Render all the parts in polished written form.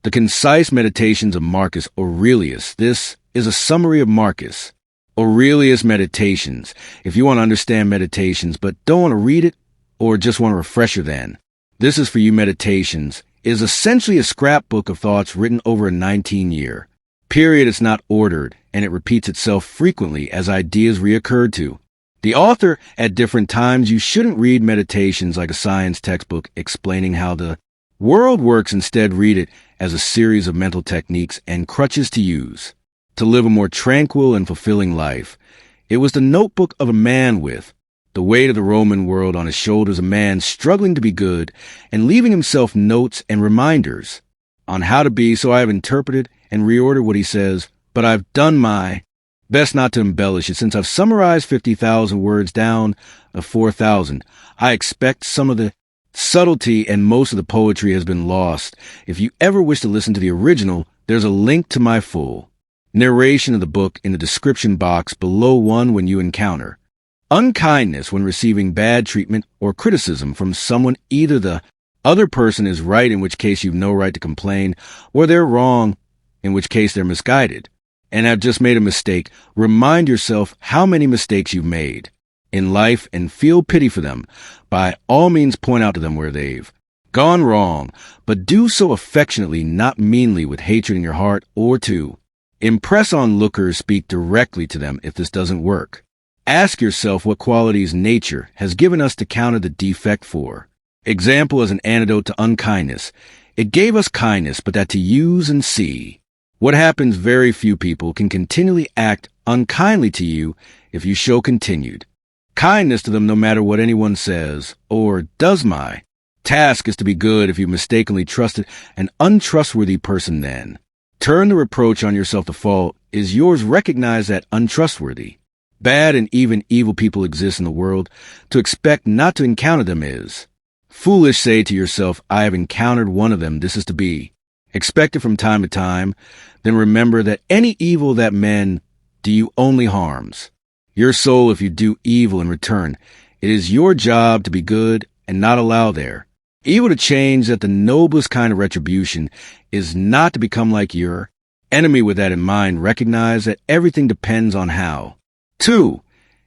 The Concise Meditations of Marcus Aurelius. This is a summary of Marcus Aurelius Meditations. If you want to understand meditations but don't want to read it or just want a refresher, then this is for you. Meditations is essentially a scrapbook of thoughts written over a 19-year period. It's not ordered, and it repeats itself frequently as ideas reoccur to the author at different times. You shouldn't read meditations like a science textbook explaining how the world works. Instead, read it as a series of mental techniques and crutches to use to live a more tranquil and fulfilling life. It was the notebook of a man with the weight of the Roman world on his shoulders, a man struggling to be good and leaving himself notes and reminders on how to be. So I have interpreted and reordered what he says, but I've done my best not to embellish it. Since I've summarized 50,000 words down of 4,000, I expect some of the subtlety and most of the poetry has been lost. If you ever wish to listen to the original, there's a link to my full narration of the book in the description box below. One, when you encounter unkindness when receiving bad treatment or criticism from someone, either the other person is right, in which case you've no right to complain, or they're wrong, in which case they're misguided, and have just made a mistake, remind yourself how many mistakes you've made in life and feel pity for them. By all means, point out to them where they've gone wrong, but do so affectionately, not meanly, with hatred in your heart. Or to impress on lookers, speak directly to them. If this doesn't work, ask yourself what qualities nature has given us to counter the defect. For example, as an antidote to unkindness, it gave us kindness, but that to use and see what happens. Very few people can continually act unkindly to you if you show continued kindness to them, no matter what anyone says or does. My task is to be good. If you mistakenly trusted an untrustworthy person, then turn the reproach on yourself. The fault is yours. Recognize that untrustworthy, bad, and even evil people exist in the world. To expect not to encounter them is foolish. Say to yourself, I have encountered one of them. This is to be expected from time to time. Then remember that any evil that men do you only harms your soul. If you do evil in return, it is your job to be good and not allow their evil to change. That the noblest kind of retribution is not to become like your enemy. With that in mind, recognize that everything depends on how. 2.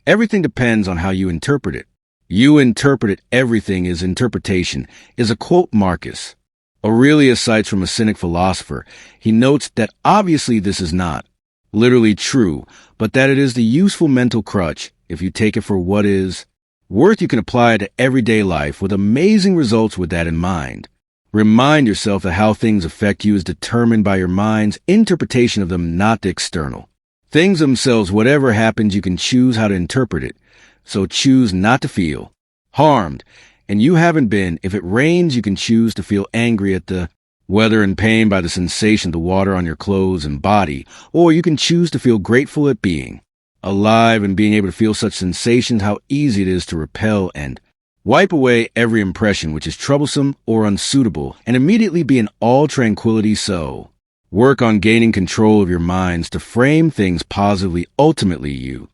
Everything depends on how you interpret it. You interpret it. Everything is interpretation, is a quote Marcus Aurelius cites from a cynic philosopher. He notes that obviously this is not literally true, but that it is the useful mental crutch. If you take it for what is worth, you can apply it to everyday life with amazing results. With that in mind, remind yourself that how things affect you is determined by your mind's interpretation of them, not the external things themselves. Whatever happens, you can choose how to interpret it. So choose not to feel harmed, and you haven't been. If it rains, you can choose to feel angry at the weather and pain by the sensation of the water on your clothes and body, or you can choose to feel grateful at being alive and being able to feel such sensations. How easy it is to repel and wipe away every impression which is troublesome or unsuitable, and immediately be in all tranquility. So work on gaining control of your minds to frame things positively. Ultimately, you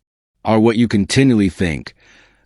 are what you continually think.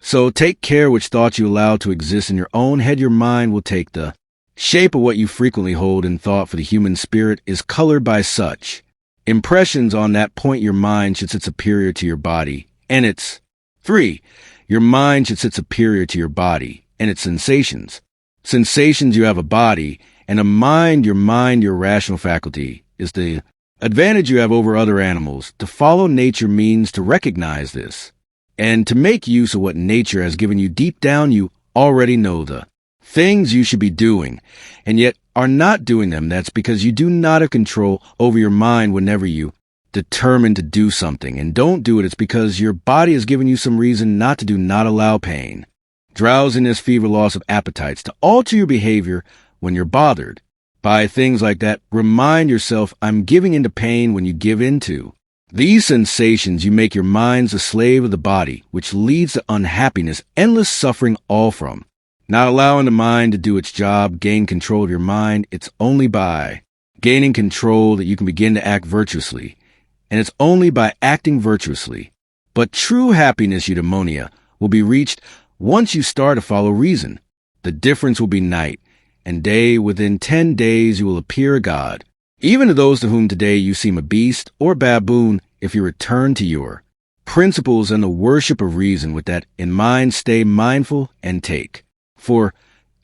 So take care which thoughts you allow to exist in your own head. Your mind will take the shape of what you frequently hold in thought, for the human spirit is colored by such impressions. On that point, your mind should sit superior to your body and its 3. Your mind should sit superior to your body and its sensations. Sensations, you have a body and a mind. Your rational faculty, is the advantage you have over other animals. To follow nature means to recognize this and to make use of what nature has given you. Deep down, you already know the things you should be doing, and yet are not doing them. That's because you do not have control over your mind. Whenever you determine to do something and don't do it, it's because your body has given you some reason not to do. Not allow pain, drowsiness, fever, loss of appetites to alter your behavior when you're bothered by things like that. Remind yourself, I'm giving into pain. When you give into these sensations, you make your minds a slave of the body, which leads to unhappiness, endless suffering, all from not allowing the mind to do its job. Gain control of your mind. It's only by gaining control that you can begin to act virtuously, and it's only by acting virtuously. But true happiness, eudaimonia, will be reached once you start to follow reason. The difference will be night and day. Within 10 days, you will appear a god. Even to those to whom today you seem a beast or baboon, if you return to your principles and the worship of reason with that in mind, stay mindful and take. For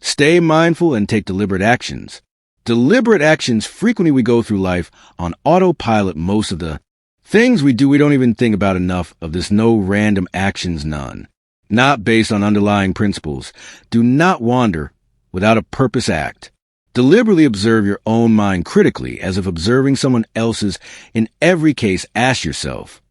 stay mindful and take deliberate actions. Deliberate actions, frequently we go through life on autopilot. Most of the things we do, we don't even think about enough of this. No random actions, none. Not based on underlying principles. Do not wander without a purpose act. Deliberately observe your own mind critically, as if observing someone else's. In every case, ask yourself,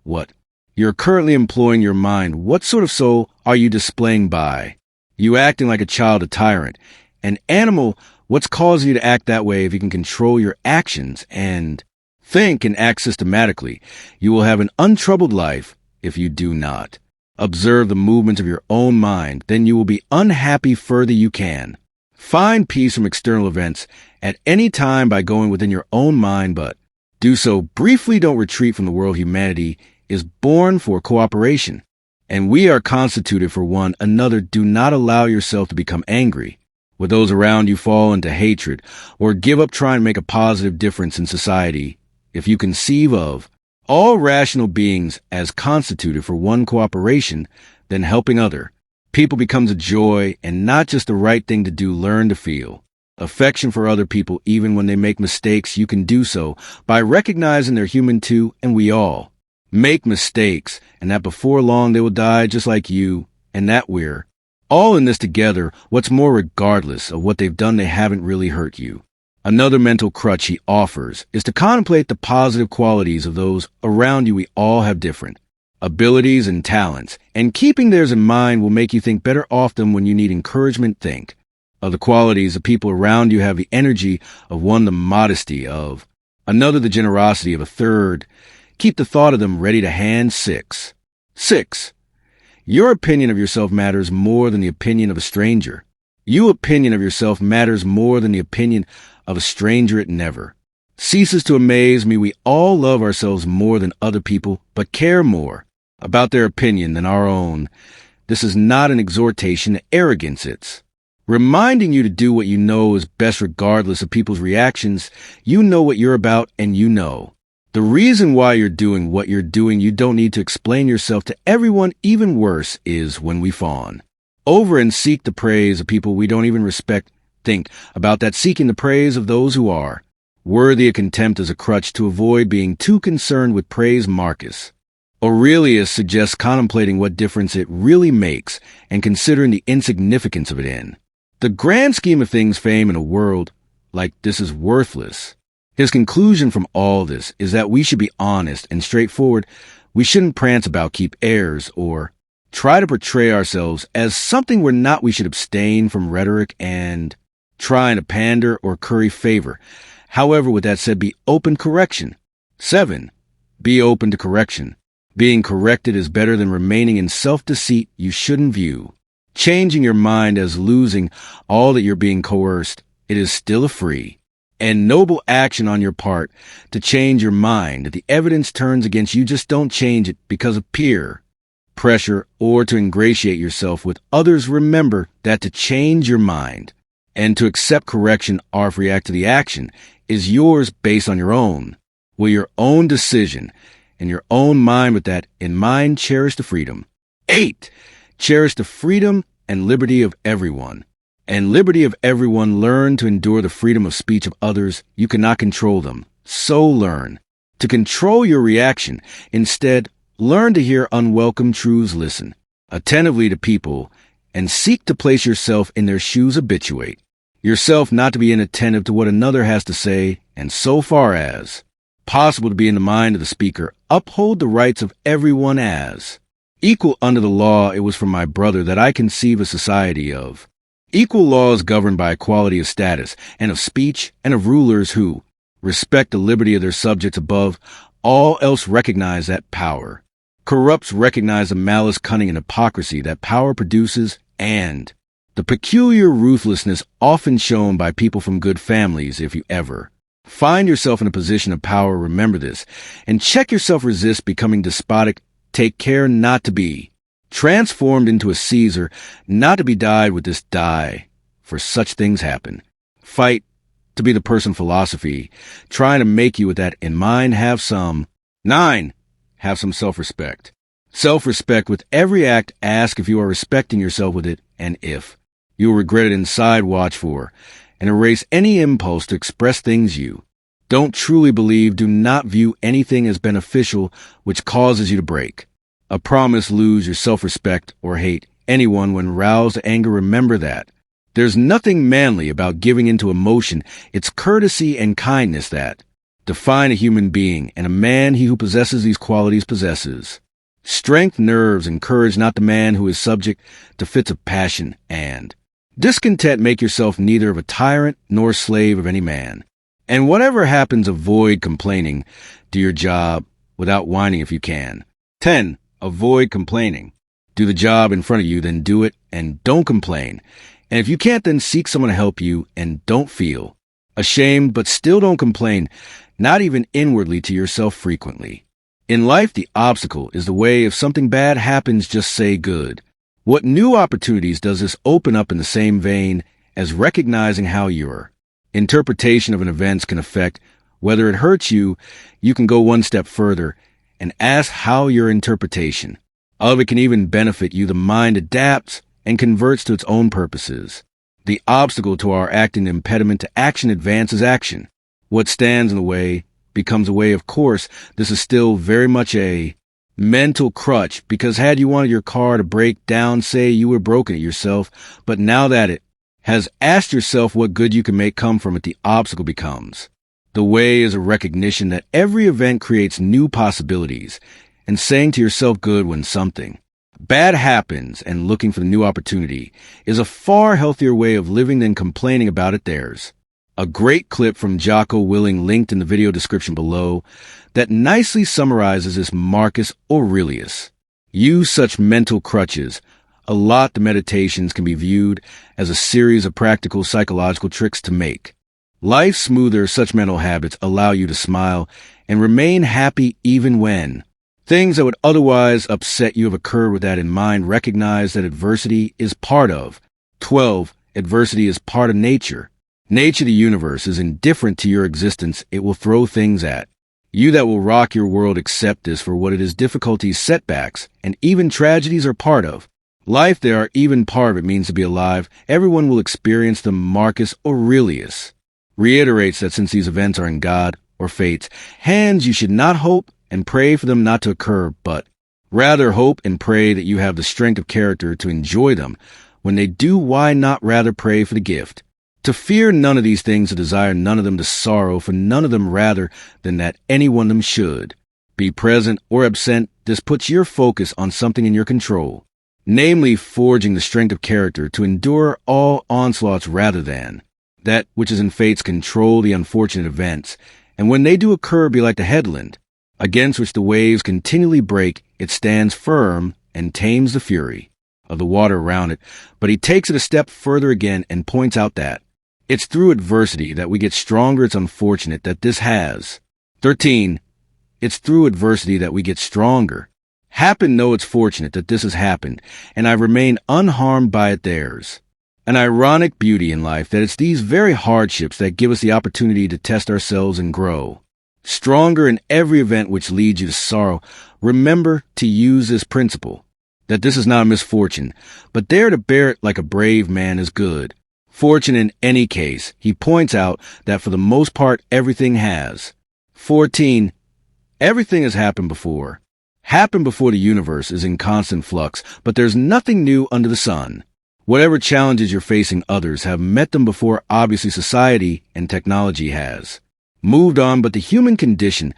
what? You're currently employing your mind. What sort of soul are you displaying by? You acting like a child, a tyrant, an animal. What's causing you to act that way? If you can control your actions and think and act systematically, you will have an untroubled life. If you do not observe the movements of your own mind, then you will be unhappy. Further, you can find peace from external events at any time by going within your own mind, but do so briefly. Don't retreat from the world. Humanity is born for cooperation, and we are constituted for one another. Do not allow yourself to become angry with those around you, fall into hatred, or give up trying to make a positive difference in society. If you conceive of all rational beings as constituted for one cooperation, then helping other people becomes a joy and not just the right thing to do. Learn to feel affection for other people even when they make mistakes. You can do so by recognizing they're human too, and we all make mistakes, and that before long they will die just like you, and that we're all in this together. What's more, regardless of what they've done, they haven't really hurt you. Another mental crutch he offers is to contemplate the positive qualities of those around you. We all have different abilities and talents, and keeping theirs in mind will make you think better off them when you need encouragement. Think of the qualities of people around you. Have the energy of one, the modesty of another, the generosity of a third. Keep the thought of them ready to hand. 6. Your opinion of yourself matters more than the opinion of a stranger. Your opinion of yourself matters more than the opinion of a stranger. It never ceases to amaze me. We all love ourselves more than other people, but care more about their opinion than our own. This is not an exhortation to arrogance. It's reminding you to do what you know is best regardless of people's reactions. You know what you're about, and you know the reason why you're doing what you're doing. You don't need to explain yourself to everyone. Even worse is when we fawn over and seek the praise of people we don't even respect. Think about that. Seeking the praise of those who are worthy of contempt as a crutch to avoid being too concerned with praise. Marcus Aurelius suggests contemplating what difference it really makes and considering the insignificance of it in the grand scheme of things. Fame in a world like this is worthless. His conclusion from all this is that we should be honest and straightforward. We shouldn't prance about, keep airs, or try to portray ourselves as something we're not. We should abstain from rhetoric and trying to pander or curry favor. However, with that said, be open to correction. 7. Be open to correction. Being corrected is better than remaining in self-deceit. You shouldn't view changing your mind as losing all that you're being coerced. It is still a free and noble action on your part to change your mind. If the evidence turns against you, just don't change it because of peer pressure or to ingratiate yourself with others. Remember that to change your mind and to accept correction or react to the action is yours based on your own decision and your own mind. With that in mind, cherish the freedom. 8. Cherish the freedom and liberty of everyone. Learn to endure the freedom of speech of others. You cannot control them, so learn to control your reaction. Instead, learn to hear unwelcome truths. Listen attentively to people and seek to place yourself in their shoes. Habituate yourself not to be inattentive to what another has to say, and so far as possible to be in the mind of the speaker. Uphold the rights of everyone as equal under the law. It was from my brother that I conceive a society of equal laws governed by equality of status and of speech, and of rulers who respect the liberty of their subjects above all else. Recognize that power corrupts. Recognize the malice, cunning, and hypocrisy that power produces, and the peculiar ruthlessness often shown by people from good families. If you ever find yourself in a position of power, remember this and check yourself. Resist becoming despotic. Take care not to be transformed into a Caesar, not to be dyed with this dye, for such things happen. Fight to be the person philosophy, trying to make you with that in mind. 9. Have some self-respect. Self-respect with every act. Ask if you are respecting yourself with it, and if you will regret it inside, watch for, and erase any impulse to express things you don't truly believe. Do not view anything as beneficial which causes you to break a promise, lose your self-respect, or hate anyone when roused to anger. Remember that there's nothing manly about giving into emotion. It's courtesy and kindness that define a human being, and a man he who possesses these qualities possesses strength, nerves, and courage, not the man who is subject to fits of passion and discontent. Make yourself neither of a tyrant nor slave of any man. And whatever happens, avoid complaining. Do your job without whining if you can. 10. Avoid complaining. Do the job in front of you, then do it, and don't complain. And if you can't, then seek someone to help you, and don't feel ashamed, but still don't complain, not even inwardly to yourself frequently. In life, the obstacle is the way. If something bad happens, just say good. What new opportunities does this open up in the same vein as recognizing how your interpretation of an event can affect whether it hurts you? You can go one step further and ask how your interpretation of it can even benefit you. The mind adapts and converts to its own purposes. The obstacle to our acting, the impediment to action, advances action. What stands in the way becomes a way. Of course, this is still very much a mental crutch, because had you wanted your car to break down, say you were broken it yourself, but now that it has asked yourself what good you can make come from it, the obstacle becomes the way. Is a recognition that every event creates new possibilities, and saying to yourself good when something bad happens and looking for the new opportunity is a far healthier way of living than complaining about it. There's a great clip from Jocko Willink linked in the video description below that nicely summarizes this. Marcus Aurelius used such mental crutches a lot. The meditations can be viewed as a series of practical psychological tricks to make life smoother. Such mental habits allow you to smile and remain happy even when things that would otherwise upset you have occurred. With that in mind, recognize that adversity is part of 12. Adversity is part of nature. Nature, the universe, is indifferent to your existence. It will throw things at you that will rock your world. Accept this for what it is. Difficulties, setbacks, and even tragedies are part of life. They are even part of it means to be alive. Everyone will experience them. Marcus Aurelius reiterates that since these events are in God or fate's hands, you should not hope and pray for them not to occur, but rather hope and pray that you have the strength of character to enjoy them when they do. Why not rather pray for the gift to fear none of these things, to desire none of them, to sorrow for none of them, rather than that any one of them should be present or absent? This puts your focus on something in your control, namely forging the strength of character to endure all onslaughts rather than that which is in fate's control, the unfortunate events. And when they do occur, be like the headland against which the waves continually break. It stands firm and tames the fury of the water around it. But he takes it a step further again and points out that it's through adversity that we get stronger. It's unfortunate that this has 13. It's through adversity that we get stronger. Happen, no, it's fortunate that this has happened, and I remain unharmed by it. There's an ironic beauty in life that it's these very hardships that give us the opportunity to test ourselves and grow stronger. In every event which leads you to sorrow, remember to use this principle, that this is not a misfortune, but dare to bear it like a brave man is good fortune. In any case, he points out that for the most part, everything has 14. Everything has happened before. Happened before. The universe is in constant flux, but there's nothing new under the sun. Whatever challenges you're facing, others have met them before. Obviously, society and technology has moved on, but the human condition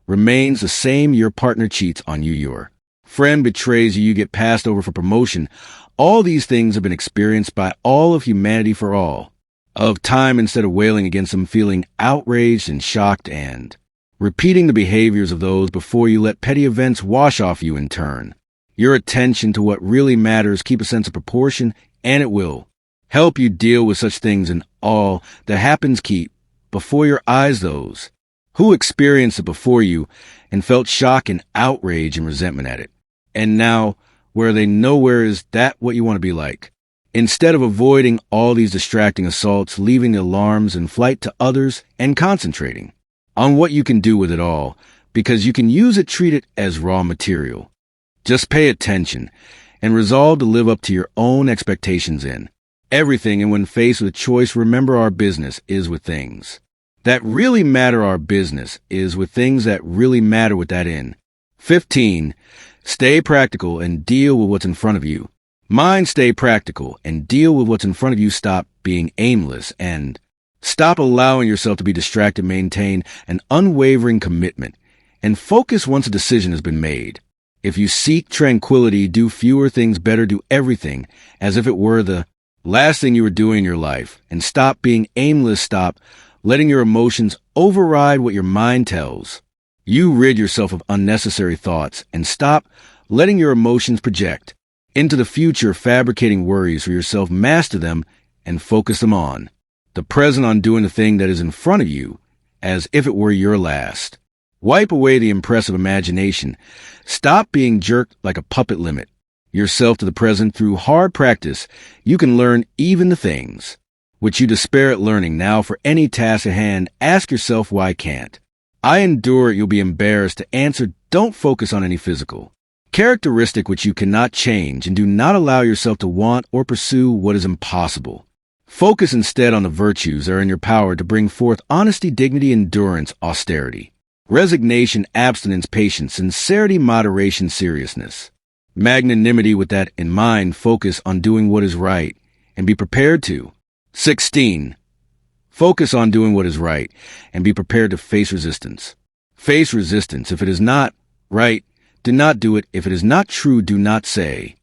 remains the same. Your partner cheats on you, your friend betrays you, you get passed over for promotion. All these things have been experienced by all of humanity for all of time. Instead of wailing against them, feeling outraged and shocked and repeating the behaviors of those before you, let petty events wash off you in turn your attention to what really matters. Keep a sense of proportion, and it will help you deal with such things. And all that happens, keep before your eyes those who experienced it before you and felt shock and outrage and resentment at it. And now, where they know, where is that what you want to be like? Instead of avoiding all these distracting assaults, leaving the alarms in flight to others, and concentrating on what you can do with it all, because you can use it, treat it as raw material. Just pay attention and resolve to live up to your own expectations in everything, and when faced with a choice, remember our business is with things that really matter. Our business is with things that really matter with that in. 15. Stay practical and deal with what's in front of you. Mind, stay practical and deal with what's in front of you. Stop being aimless and stop allowing yourself to be distracted. Maintain an unwavering commitment and focus once a decision has been made. If you seek tranquility, do fewer things better. Do everything as if it were the last thing you were doing in your life, and stop being aimless. Stop letting your emotions override what your mind tells you. Rid yourself of unnecessary thoughts and stop letting your emotions project into the future, fabricating worries for yourself. Master them and focus them on the present, on doing the thing that is in front of you as if it were your last. Wipe away the impressive imagination. Stop being jerked like a puppet. Limit yourself to the present. Through hard practice, you can learn even the things which you despair at learning. Now, for any task at hand, ask yourself, why can't I endure it? You'll be embarrassed to answer. Don't focus on any physical characteristic which you cannot change, and do not allow yourself to want or pursue what is impossible. Focus instead on the virtues that are in your power to bring forth honesty, dignity, endurance, austerity, resignation, abstinence, patience, sincerity, moderation, seriousness, magnanimity. With that in mind, focus on doing what is right and be prepared to. 16. Focus on doing what is right and be prepared to face resistance. Face resistance. If it is not right, do not do it. If it is not true, do not say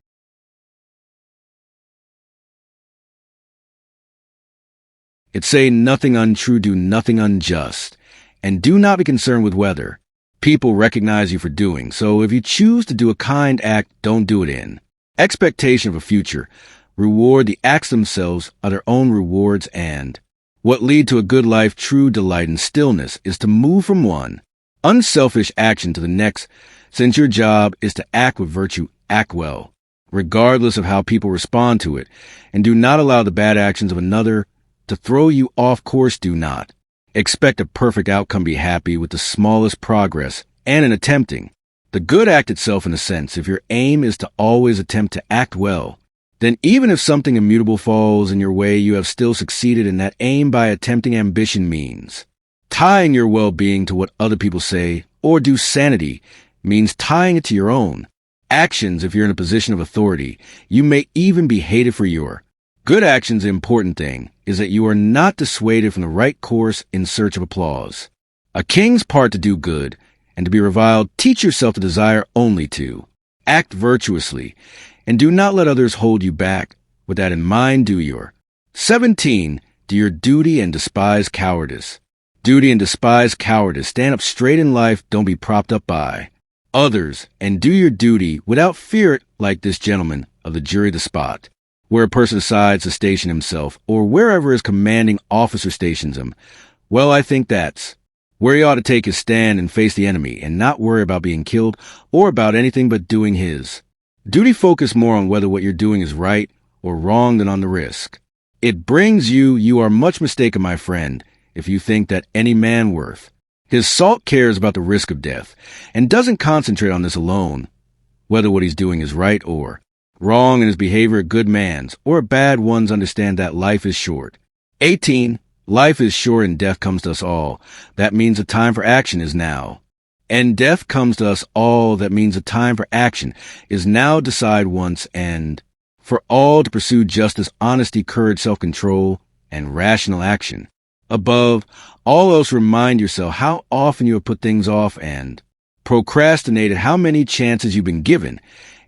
it. Say nothing untrue, do nothing unjust, and do not be concerned with whether people recognize you for doing so. If you choose to do a kind act, don't do it in expectation of a future reward. The acts themselves are their own rewards, and what lead to a good life. True delight in stillness is to move from one unselfish action to the next. Since your job is to act with virtue, act well, regardless of how people respond to it, and do not allow the bad actions of another to throw you off course. Do not expect a perfect outcome. Be happy with the smallest progress, and in attempting the good, act itself in a sense. If your aim is to always attempt to act well, then even if something immutable falls in your way, you have still succeeded in that aim by attempting. Ambition means tying your well-being to what other people say or do. Sanity means tying it to your own actions. If you're in a position of authority, you may even be hated for your good actions. The important thing is that you are not dissuaded from the right course in search of applause. A king's part to do good and to be reviled. Teach yourself to desire only to act virtuously, and do not let others hold you back. With that in mind, do your 17. Do your duty and despise cowardice. Duty and despise cowardice. Stand up straight in life. Don't be propped up by others, and do your duty without fear. It like this gentleman of the jury. The spot where a person decides to station himself, or wherever his commanding officer stations him, well, I think that's where he ought to take his stand and face the enemy, and not worry about being killed or about anything but doing his duty. Focus more on whether what you're doing is right or wrong than on the risk it brings you. You are much mistaken, my friend, if you think that any man worth his salt cares about the risk of death, and doesn't concentrate on this alone, whether what he's doing is right or wrong, and his behavior a good man's or a bad one's. Understand that life is short. 18. Life is short and death comes to us all. That means the time for action is now. And death comes to us all. That means the time for action is now. Decide once and for all to pursue justice, honesty, courage, self-control, and rational action. Above all else, remind yourself how often you have put things off and procrastinated, how many chances you've been given,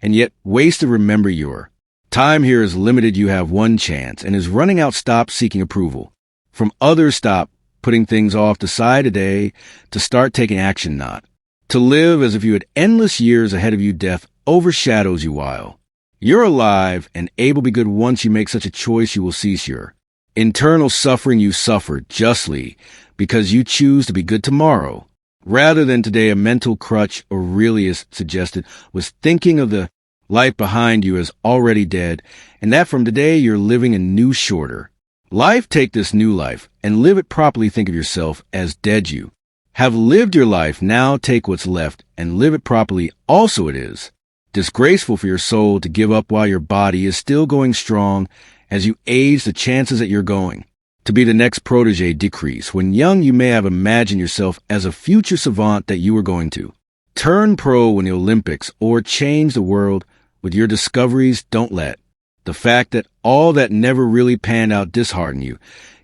and yet wasted. Remember, your time here is limited. You have one chance and is running out. Stop seeking approval from others. Stop putting things off. Decide today to start taking action, not to live as if you had endless years ahead of you. Death overshadows you while you're alive and able to be good. Once you make such a choice, you will cease your internal suffering. You suffer justly because you choose to be good tomorrow rather than today. A mental crutch Aurelius suggested was thinking of the Life behind you is already dead, and that from today you're living a new shorter. Life, take this new life, and live it properly. Think of yourself as dead you. Have lived your life, now take what's left, and live it properly also it is. Disgraceful for your soul to give up while your body is still going strong. As you age, the chances that you're going to be the next protege decrease. When young, you may have imagined yourself as a future savant that you were going to turn pro in the Olympics or change the world with your discoveries. Don't let the fact that all that never really panned out dishearten you.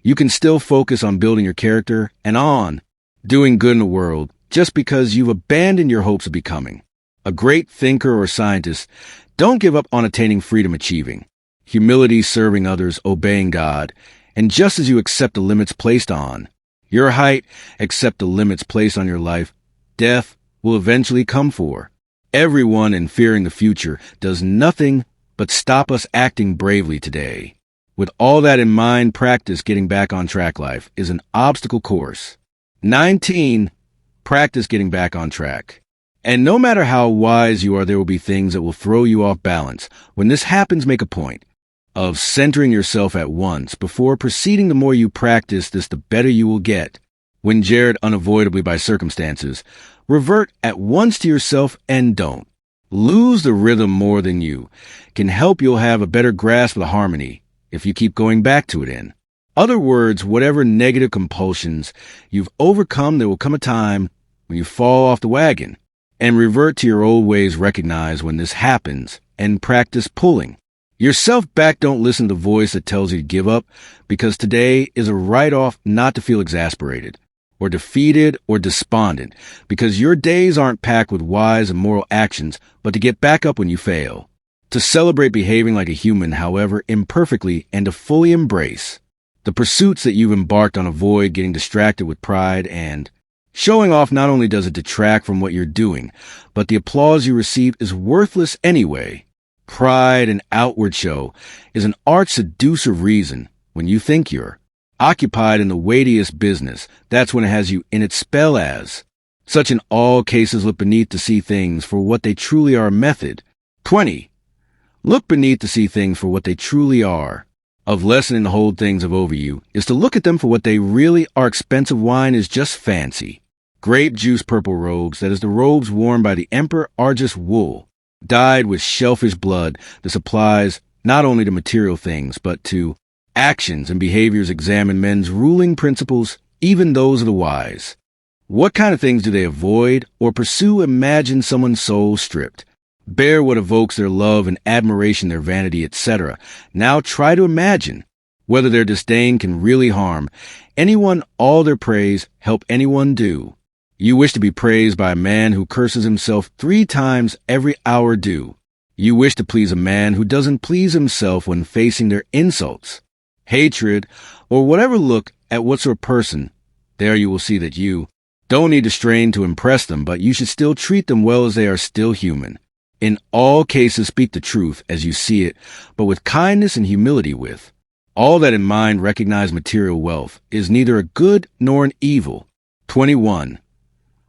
You can still focus on building your character and on doing good in the world just because you've abandoned your hopes of becoming a great thinker or scientist. Don't give up on attaining freedom, achieving humility, serving others, obeying God. And just as you accept the limits placed on your height, accept the limits placed on your life, death will eventually come for everyone, and fearing the future does nothing but stop us acting bravely today. With all that in mind, practice getting back on track. Life is an obstacle course. 19. Practice getting back on track. And no matter how wise you are, there will be things that will throw you off balance. When this happens, make a point of centering yourself at once before proceeding. The more you practice this, the better you will get. When jarred unavoidably by circumstances, revert at once to yourself and don't lose the rhythm. More than you can help, you'll have a better grasp of the harmony if you keep going back to it. In other words, whatever negative compulsions you've overcome, there will come a time when you fall off the wagon and revert to your old ways. Recognize when this happens and practice pulling yourself back. Don't listen to the voice that tells you to give up, because today is a write-off not to feel exasperated or defeated or despondent, because your days aren't packed with wise and moral actions, but to get back up when you fail, to celebrate behaving like a human, however imperfectly, and to fully embrace the pursuits that you've embarked on. Avoid getting distracted with pride and showing off. Not only does it detract from what you're doing, but the applause you receive is worthless anyway. Pride and outward show is an arch seducer. Reason when you think you're occupied in the weightiest business, that's when it has you in its spell. As such, in all cases, look beneath to see things for what they truly are. Method 20. Look beneath to see things for what they truly are. Of lessening to hold things of over you is to look at them for what they really are. Expensive wine is just fancy. Grape juice, purple robes, that is the robes worn by the emperor, are just wool dyed with shellfish blood. This applies not only to material things, but to actions and behaviors. Examine men's ruling principles, even those of the wise. What kind of things do they avoid or pursue? Imagine someone's soul stripped. Bear what evokes their love and admiration, their vanity, etc. Now try to imagine whether their disdain can really harm anyone. All their praise help anyone do. You wish to be praised by a man who curses himself 3 times every hour. Do you wish to please a man who doesn't please himself when facing their insults, hatred, or whatever? Look at what sort of person. There you will see that you don't need to strain to impress them, but you should still treat them well, as they are still human. In all cases, speak the truth as you see it, but with kindness and humility. With all that in mind, recognize material wealth is neither a good nor an evil. 21.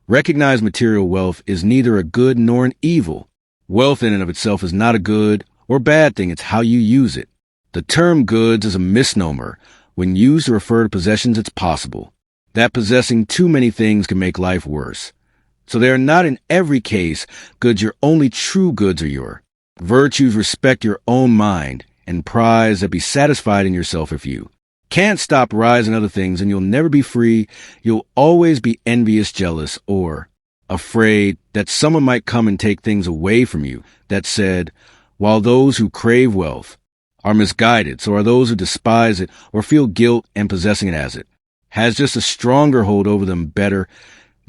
Recognize material wealth is neither a good nor an evil. Wealth in and of itself is not a good or bad thing. It's how you use it. The term goods is a misnomer. When used to refer to possessions, it's possible that possessing too many things can make life worse. So they are not in every case goods. Your only true goods are your virtues. Respect your own mind and prize that. Be satisfied in yourself. If you can't stop rising other things, and you'll never be free. You'll always be envious, jealous, or afraid that someone might come and take things away from you. That said, while those who crave wealth are misguided, so are those who despise it or feel guilt in possessing it, as it has just a stronger hold over them. Better,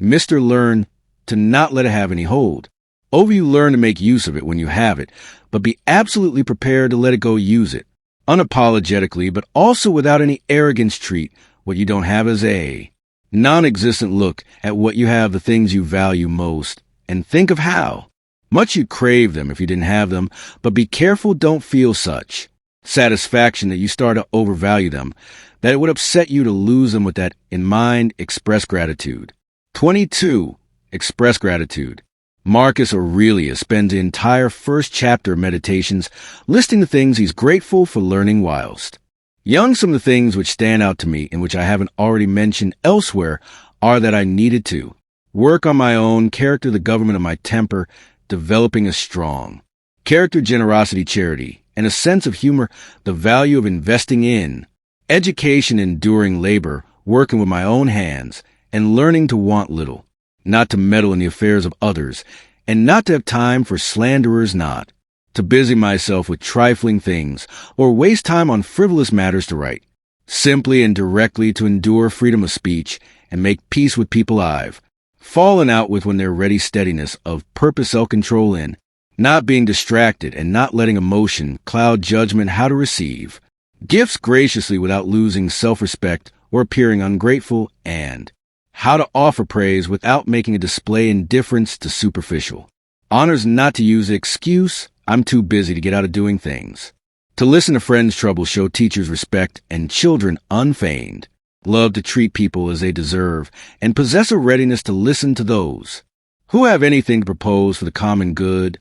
Mr. Learn to not let it have any hold over you. Learn to make use of it when you have it, but be absolutely prepared to let it go. Use it unapologetically, but also without any arrogance. Treat what you don't have as a non-existent. Look at what you have, the things you value most, and think of how much you'd crave them if you didn't have them. But be careful, don't feel such satisfaction that you start to overvalue them, that it would upset you to lose them. With that in mind, express gratitude. 22. Express gratitude. Marcus Aurelius spends the entire first chapter of Meditations listing the things he's grateful for learning whilst young. Some of the things which stand out to me and which I haven't already mentioned elsewhere are that I needed to work on my own character, the government of my temper, developing a strong character, generosity, charity, and a sense of humor, the value of investing in education, enduring labor, working with my own hands, and learning to want little, not to meddle in the affairs of others, and not to have time for slanderers, not to busy myself with trifling things or waste time on frivolous matters, to write simply and directly, to endure freedom of speech and make peace with people I've fallen out with when they're ready, steadiness of purpose, self-control in not being distracted and not letting emotion cloud judgment, how to receive gifts graciously without losing self-respect or appearing ungrateful, and how to offer praise without making a display indifference to superficial honors, not to use the excuse I'm too busy to get out of doing things, to listen to friends' trouble, show teachers respect, and children unfeigned love, to treat people as they deserve, and possess a readiness to listen to those who have anything to propose for the common good,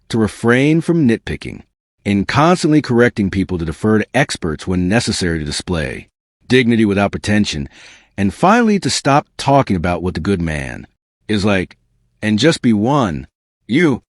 to refrain from nitpicking, in constantly correcting people, to defer to experts when necessary, to display dignity without pretension, and finally to stop talking about what the good man is like and just be one. You